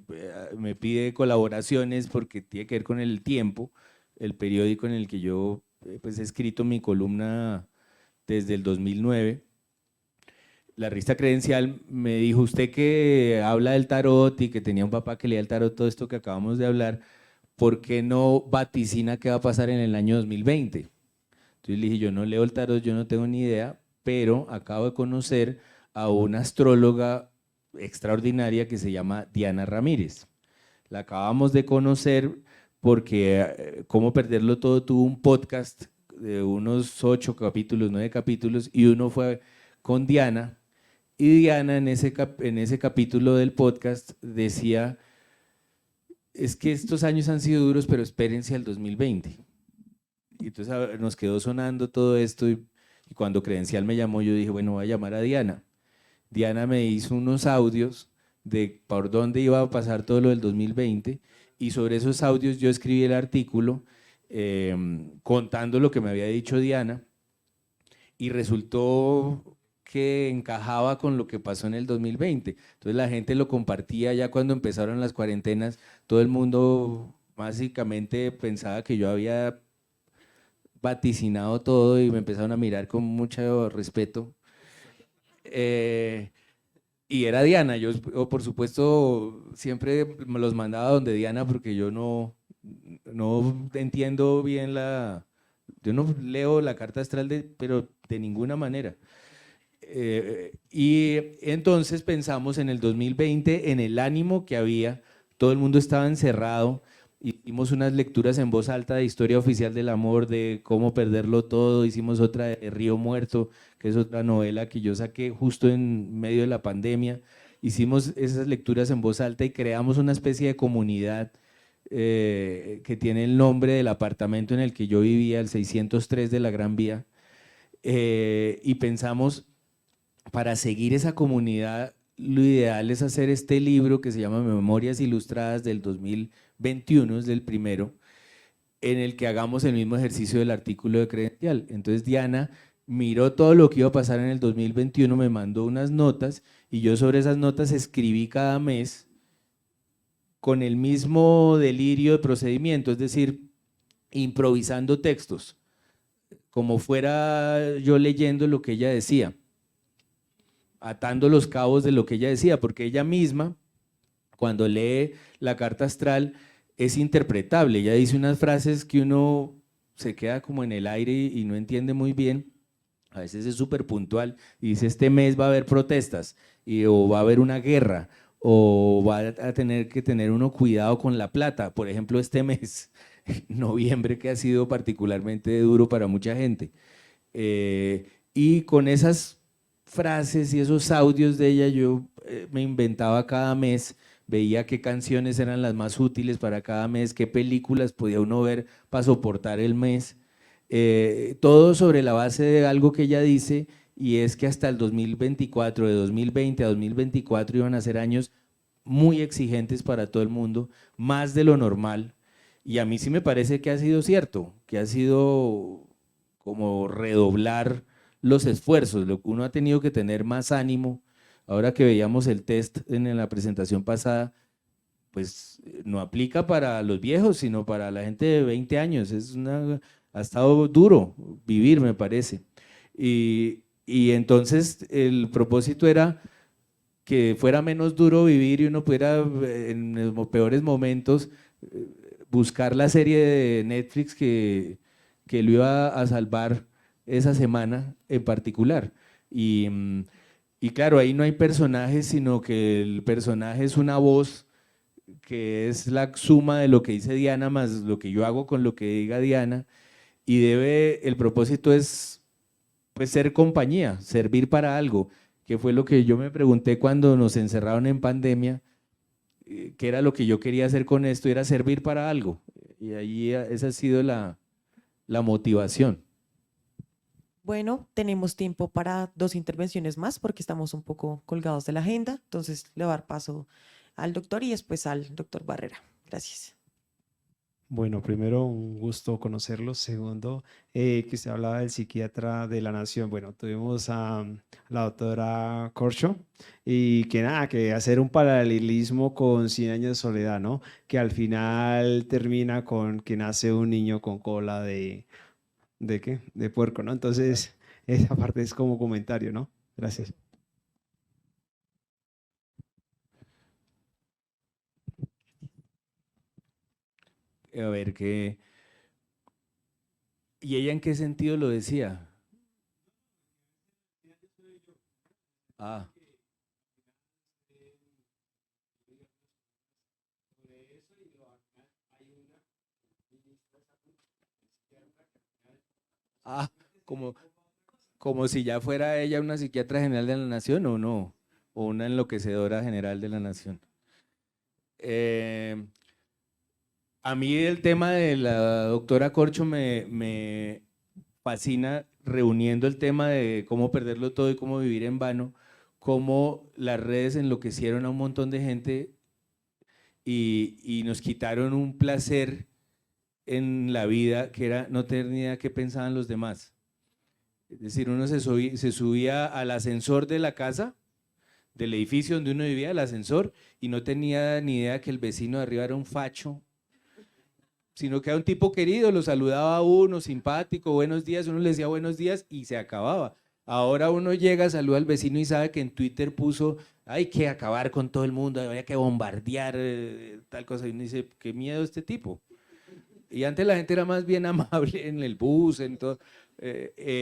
me pide colaboraciones porque tiene que ver con el tiempo, el periódico en el que yo pues, he escrito mi columna desde el 2009. La revista Credencial me dijo, usted que habla del tarot y que tenía un papá que leía el tarot, todo esto que acabamos de hablar, ¿por qué no vaticina qué va a pasar en el año 2020? Entonces le dije, yo no leo el tarot, yo no tengo ni idea, pero acabo de conocer a una astróloga extraordinaria que se llama Diana Ramírez. La acabamos de conocer porque Cómo Perderlo Todo tuvo un podcast de unos 8 capítulos, 9 capítulos, y uno fue con Diana, y Diana en ese capítulo del podcast decía, es que estos años han sido duros, pero espérense al 2020. Y entonces nos quedó sonando todo esto, y cuando Credencial me llamó, yo dije, bueno, voy a llamar a Diana. Diana me hizo unos audios de por dónde iba a pasar todo lo del 2020, y sobre esos audios yo escribí el artículo contando lo que me había dicho Diana, y resultó que encajaba con lo que pasó en el 2020. Entonces la gente lo compartía ya cuando empezaron las cuarentenas, todo el mundo básicamente pensaba que yo había vaticinado todo y me empezaron a mirar con mucho respeto. Y era Diana, yo por supuesto siempre me los mandaba donde Diana porque yo no entiendo bien yo no leo la carta astral, pero de ninguna manera. Y entonces pensamos en el 2020, en el ánimo que había, todo el mundo estaba encerrado, hicimos unas lecturas en voz alta de Historia Oficial del Amor, de Cómo Perderlo Todo, hicimos otra de Río Muerto, que es otra novela que yo saqué justo en medio de la pandemia. Hicimos esas lecturas en voz alta y creamos una especie de comunidad que tiene el nombre del apartamento en el que yo vivía, el 603 de la Gran Vía, y pensamos, para seguir esa comunidad, lo ideal es hacer este libro que se llama Memorias Ilustradas del 2021, es del primero, en el que hagamos el mismo ejercicio del artículo de Credencial. Entonces Diana miró todo lo que iba a pasar en el 2021, me mandó unas notas y yo sobre esas notas escribí cada mes con el mismo delirio de procedimiento, es decir, improvisando textos, como fuera yo leyendo lo que ella decía, atando los cabos de lo que ella decía, porque ella misma, cuando lee la carta astral, es interpretable. Ella dice unas frases que uno se queda como en el aire y no entiende muy bien. A veces es súper puntual y dice: este mes va a haber protestas, o va a haber una guerra, o va a tener que tener uno cuidado con la plata. Por ejemplo, este mes, noviembre, que ha sido particularmente duro para mucha gente. Y con esas frases y esos audios de ella, yo me inventaba cada mes, veía qué canciones eran las más útiles para cada mes, qué películas podía uno ver para soportar el mes. Todo sobre la base de algo que ella dice, y es que hasta el 2024, de 2020 a 2024, iban a ser años muy exigentes para todo el mundo, más de lo normal. Y a mí sí me parece que ha sido cierto, que ha sido como redoblar los esfuerzos. Uno ha tenido que tener más ánimo. Ahora que veíamos el test en la presentación pasada, pues no aplica para los viejos, sino para la gente de 20 años. Ha estado duro vivir, me parece. Y entonces el propósito era que fuera menos duro vivir y uno pudiera en los peores momentos buscar la serie de Netflix que lo iba a salvar esa semana en particular. Y claro, ahí no hay personajes, sino que el personaje es una voz que es la suma de lo que dice Diana más lo que yo hago con lo que diga Diana, y el propósito es pues ser compañía, servir para algo, que fue lo que yo me pregunté cuando nos encerraron en pandemia, qué era lo que yo quería hacer con esto, era servir para algo, y ahí esa ha sido la motivación. Bueno, tenemos tiempo para 2 intervenciones más porque estamos un poco colgados de la agenda. Entonces, le voy a dar paso al doctor y después al doctor Barrera. Gracias. Bueno, primero, un gusto conocerlo. Segundo, que usted hablaba del psiquiatra de la nación. Bueno, tuvimos a la doctora Corcho y que nada, que hacer un paralelismo con 100 años de soledad, ¿no? Que al final termina con que nace un niño con cola ¿de qué? De puerco, ¿no? Entonces, esa parte es como comentario, ¿no? Gracias. A ver, ¿qué? ¿Y ella en qué sentido lo decía? Ah. Ah, como si ya fuera ella una psiquiatra general de la nación, o no, o una enloquecedora general de la nación. A mí el tema de la doctora Corcho me fascina, reuniendo el tema de cómo perderlo todo y cómo vivir en vano, cómo las redes enloquecieron a un montón de gente y nos quitaron un placer en la vida que era no tener ni idea qué pensaban los demás. Es decir, uno se subía al ascensor de la casa, del edificio donde uno vivía, el ascensor, y no tenía ni idea que el vecino de arriba era un facho, sino que era un tipo querido, lo saludaba a uno, simpático, buenos días, uno le decía buenos días y se acababa. Ahora uno llega, saluda al vecino y sabe que en Twitter puso: hay que acabar con todo el mundo, había que bombardear tal cosa, y uno dice: qué miedo este tipo. Y antes la gente era más bien amable en el bus, en todo.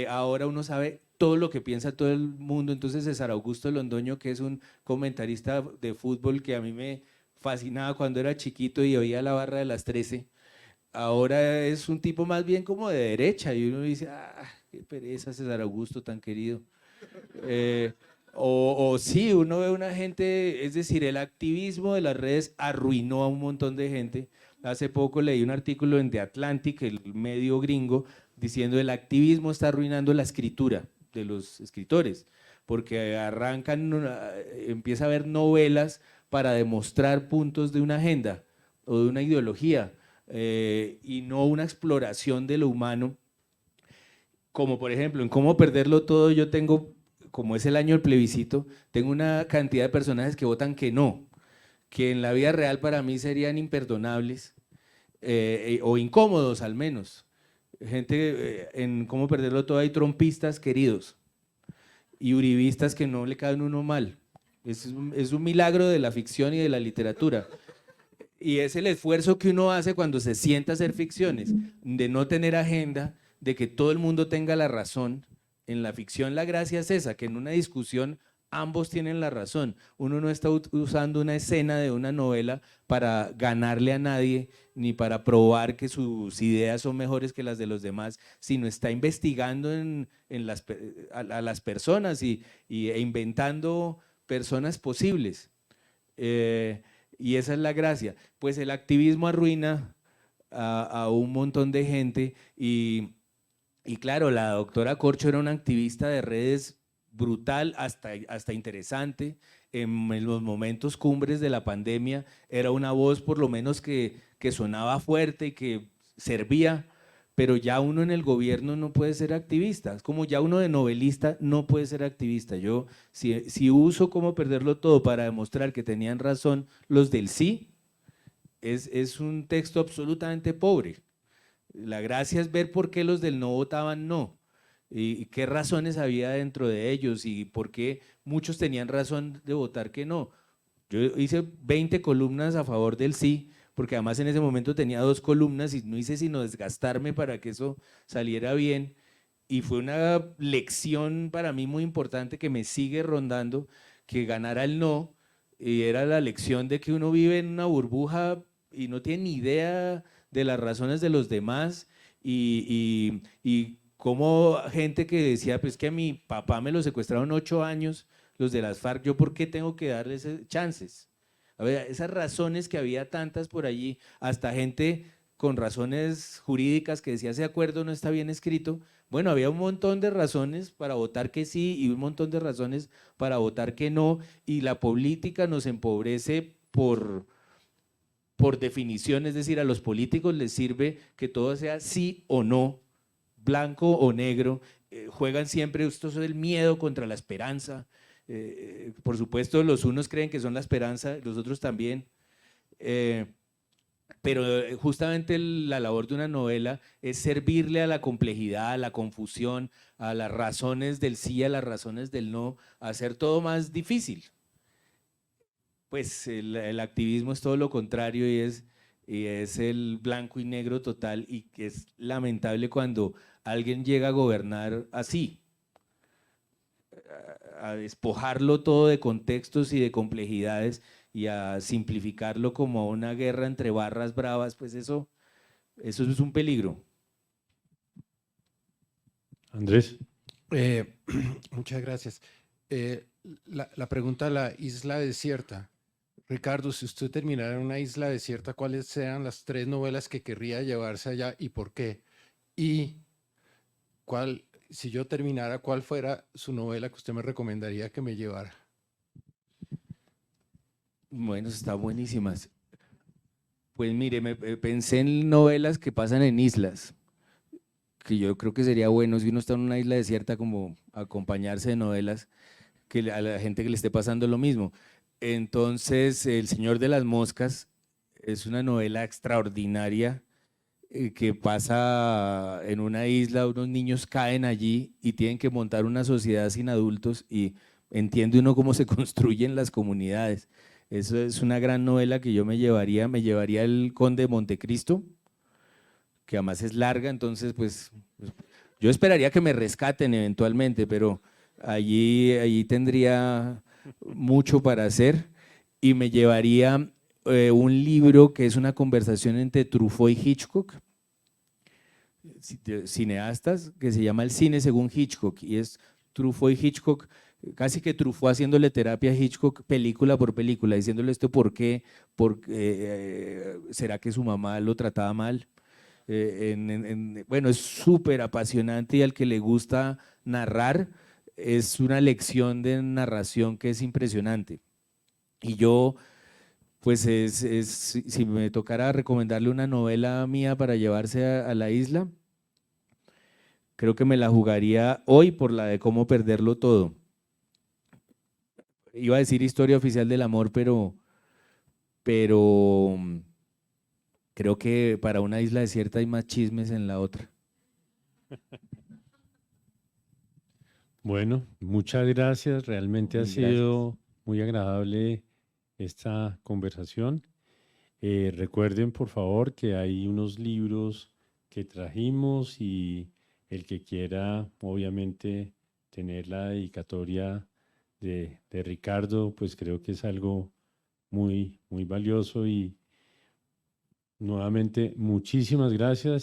Ahora uno sabe todo lo que piensa todo el mundo. Entonces César Augusto Londoño, que es un comentarista de fútbol que a mí me fascinaba cuando era chiquito y oía la barra de las 13, ahora es un tipo más bien como de derecha, y uno dice: ah, qué pereza César Augusto tan querido. O sí, uno ve una gente, es decir, el activismo de las redes arruinó a un montón de gente. Hace poco leí un artículo en The Atlantic, el medio gringo, diciendo: el activismo está arruinando la escritura de los escritores, porque empieza a haber novelas para demostrar puntos de una agenda o de una ideología, y no una exploración de lo humano. como por ejemplo en Cómo perderlo todo, yo tengo, como es el año del plebiscito, tengo una cantidad de personajes que votan que no, que en la vida real para mí serían imperdonables, o incómodos al menos. Gente, en Cómo perderlo todo hay trompistas queridos y uribistas que no le caen uno mal. Es un milagro de la ficción y de la literatura. Y es el esfuerzo que uno hace cuando se sienta a hacer ficciones, de no tener agenda, de que todo el mundo tenga la razón. En la ficción la gracia es esa, que en una discusión ambos tienen la razón. Uno no está usando una escena de una novela para ganarle a nadie, ni para probar que sus ideas son mejores que las de los demás, sino está investigando a las personas e inventando personas posibles. Y esa es la gracia. Pues el activismo arruina a un montón de gente y claro, la doctora Corcho era una activista de redes brutal, hasta interesante. En los momentos cumbres de la pandemia era una voz por lo menos que sonaba fuerte y que servía, pero ya uno en el gobierno no puede ser activista, es como ya uno de novelista no puede ser activista. Yo si uso Cómo perderlo todo para demostrar que tenían razón los del sí, es un texto absolutamente pobre. La gracia es ver por qué los del no votaban no, y qué razones había dentro de ellos y por qué muchos tenían razón de votar que no. Yo hice 20 columnas a favor del sí, porque además en ese momento tenía 2 columnas y no hice sino desgastarme para que eso saliera bien, y fue una lección para mí muy importante que me sigue rondando, que ganara el no, y era la lección de que uno vive en una burbuja y no tiene ni idea de las razones de los demás, y como gente que decía, pues que a mi papá me lo secuestraron 8 años, los de las FARC, ¿yo por qué tengo que darles chances? A ver, esas razones que había tantas por allí, hasta gente con razones jurídicas que decía ese acuerdo no está bien escrito. Bueno, había un montón de razones para votar que sí y un montón de razones para votar que no, y la política nos empobrece por definición, es decir, a los políticos les sirve que todo sea sí o no, blanco o negro, juegan siempre, esto es el miedo contra la esperanza. Por supuesto, los unos creen que son la esperanza, los otros también, pero justamente la labor de una novela es servirle a la complejidad, a la confusión, a las razones del sí, a las razones del no, a hacer todo más difícil. Pues el activismo es todo lo contrario y es el blanco y negro total, y que es lamentable cuando alguien llega a gobernar así, a despojarlo todo de contextos y de complejidades y a simplificarlo como una guerra entre barras bravas. Pues eso es un peligro. Andrés. Muchas gracias. La pregunta, la isla desierta. Ricardo, si usted terminara en una isla desierta, ¿cuáles sean las 3 novelas que querría llevarse allá y por qué? Y si yo terminara, ¿cuál fuera su novela que usted me recomendaría que me llevara? Bueno, están buenísimas. Pues mire, pensé en novelas que pasan en islas, que yo creo que sería bueno si uno está en una isla desierta, como acompañarse de novelas que a la gente que le esté pasando lo mismo. Entonces, El Señor de las Moscas es una novela extraordinaria que pasa en una isla, unos niños caen allí y tienen que montar una sociedad sin adultos, y entiende uno cómo se construyen las comunidades. Eso es una gran novela que yo me llevaría El Conde de Montecristo, que además es larga, entonces pues yo esperaría que me rescaten eventualmente, pero allí tendría mucho para hacer, y me llevaría un libro que es una conversación entre Truffaut y Hitchcock, cineastas, que se llama El cine según Hitchcock, y es Truffaut y Hitchcock, casi que Truffaut haciéndole terapia a Hitchcock película por película, diciéndole esto por qué, ¿será que su mamá lo trataba mal? Bueno, es súper apasionante, y al que le gusta narrar, es una lección de narración que es impresionante. Y yo, pues si me tocara recomendarle una novela mía para llevarse a la isla, creo que me la jugaría hoy por la de Cómo perderlo todo. Iba a decir Historia oficial del amor, pero creo que para Una isla desierta hay más chismes en la otra. Bueno, muchas gracias. Realmente ha Mil gracias. sido muy agradable esta conversación. Recuerden, por favor, que hay unos libros que trajimos y el que quiera, obviamente, tener la dedicatoria de Ricardo, pues creo que es algo muy, muy valioso y nuevamente muchísimas gracias.